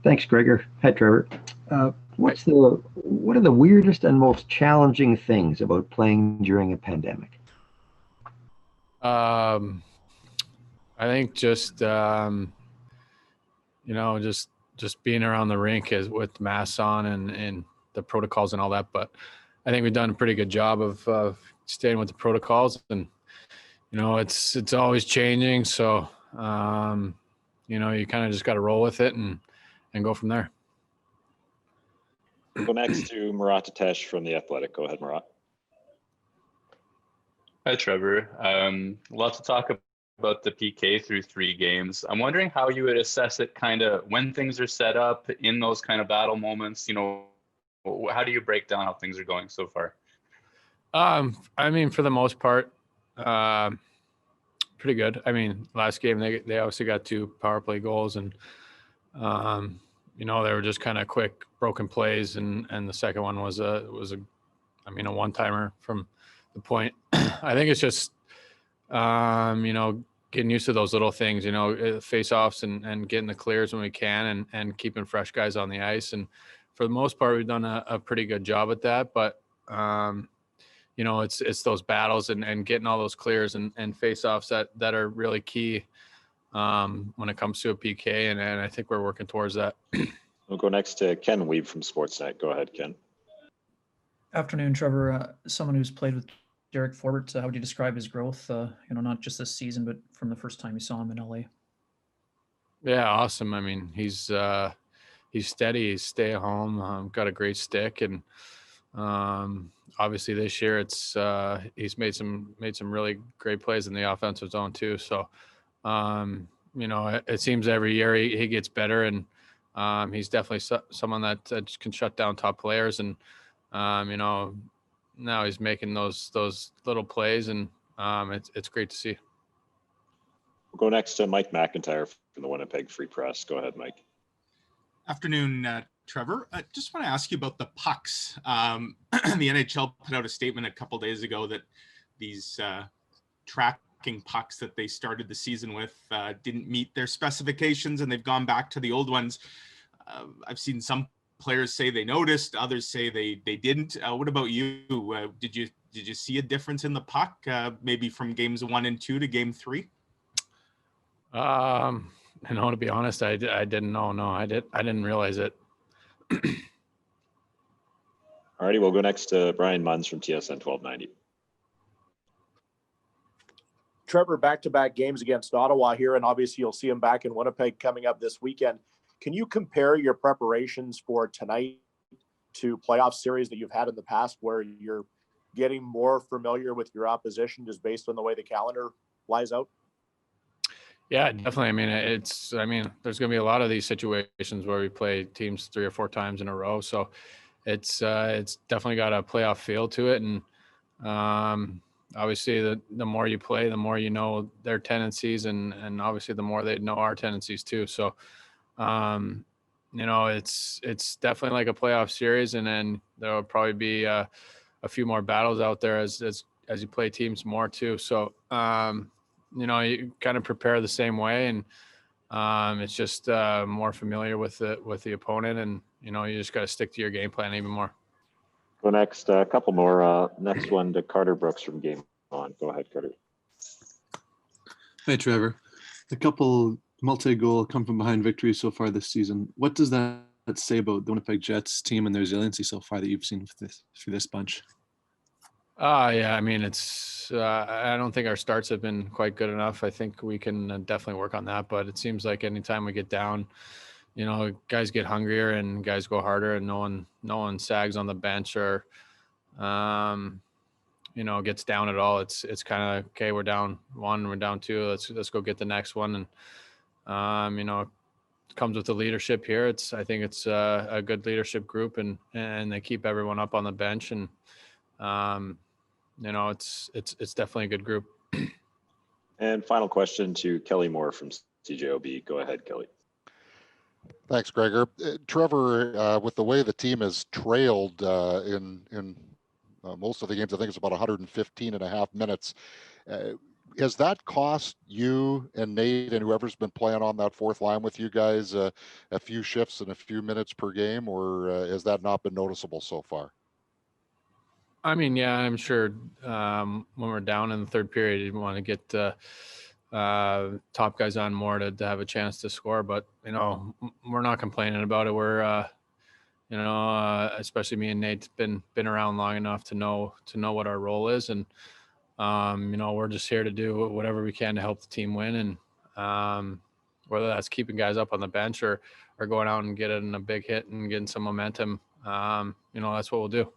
Thanks, Gregor. Hi, Trevor. Right. What are the weirdest and most challenging things about playing during a pandemic? Um, I think just just being around the rink is with masks on and the protocols and all that. But I think we've done a pretty good job of staying with the protocols, and it's always changing. So you kind of just got to roll with it and go from there. We'll go next to Murat Atesh from The Athletic. Go ahead, Murat. Hi, Trevor. Lots to talk about the PK through 3 games. I'm wondering how you would assess it kind of when things are set up in those kind of battle moments. How do you break down how things are going so far? I mean, for the most part, pretty good. I mean, last game they obviously got 2 power play goals, and they were just kind of quick broken plays, and the second one was a a one timer from the point. I think it's just getting used to those little things, face offs and getting the clears when we can, and keeping fresh guys on the ice. And for the most part, we've done a pretty good job at that. But it's those battles and getting all those clears and face offs that are really key when it comes to a PK, and I think we're working towards that. We'll go next to Ken Weeb from Sportsnet. Go ahead, Ken. Afternoon, Trevor. Someone who's played with Derek Forbert, how would you describe his growth? Not just this season, but from the first time you saw him in LA. Yeah, awesome. I mean, he's steady. He's stay at home. Got a great stick, and obviously this year he's made some really great plays in the offensive zone too. So it seems every year he gets better, and he's definitely someone that can shut down top players, and now he's making those little plays, and it's great to see. We'll go next to Mike McIntyre from the Winnipeg Free Press. Go ahead, Mike. Afternoon, Trevor. I just want to ask you about the pucks. The NHL put out a statement a couple days ago that these tracking pucks that they started the season with didn't meet their specifications, and they've gone back to the old ones. I've seen some players say they noticed, others say they didn't. What about you? Did you see a difference in the puck, maybe from games 1 and 2 to game 3? To be honest, I didn't know. No, I didn't realize it. All righty, we'll go next to Brian Munns from TSN 1290. Trevor, back-to-back games against Ottawa here, and obviously you'll see him back in Winnipeg coming up this weekend. Can you compare your preparations for tonight to playoff series that you've had in the past, where you're getting more familiar with your opposition just based on the way the calendar lies out? Yeah, definitely. I mean, there's going to be a lot of these situations where we play teams 3 or 4 times in a row. So it's definitely got a playoff feel to it. And obviously the more you play, the more you know their tendencies, and obviously the more they know our tendencies too. So, it's definitely like a playoff series, and then there will probably be a few more battles out there as you play teams more too. So, you kind of prepare the same way, and it's just more familiar with the opponent, and you just got to stick to your game plan even more. Go next, a couple more. Next one to Carter Brooks from Game On. Go ahead, Carter. Hi, Trevor. A couple multi-goal come from behind victories so far this season. What does that say about the Winnipeg Jets team and their resiliency so far that you've seen for this bunch? Yeah, I mean, I don't think our starts have been quite good enough. I think we can definitely work on that, but it seems like anytime we get down, guys get hungrier and guys go harder, and no one sags on the bench or, gets down at all. It's kind of, okay, we're down 1, we're down 2, let's go get the next one. And, it comes with the leadership here. I think it's a good leadership group, and they keep everyone up on the bench, and, it's definitely a good group. And final question to Kelly Moore from CJOB. Go ahead, Kelly. Thanks, Gregor. Trevor, with the way the team has trailed in most of the games, I think it's about 115 and a half minutes. has that cost you and Nate and whoever's been playing on that fourth line with you guys a few shifts and a few minutes per game, or has that not been noticeable so far? I mean, yeah, I'm sure when we're down in the third period, you want to get top guys on more to have a chance to score. But, you know, we're not complaining about it. We're, you know, especially me and Nate's been around long enough to know what our role is. And, you know, we're just here to do whatever we can to help the team win. And whether that's keeping guys up on the bench or going out and getting a big hit and getting some momentum, you know, that's what we'll do.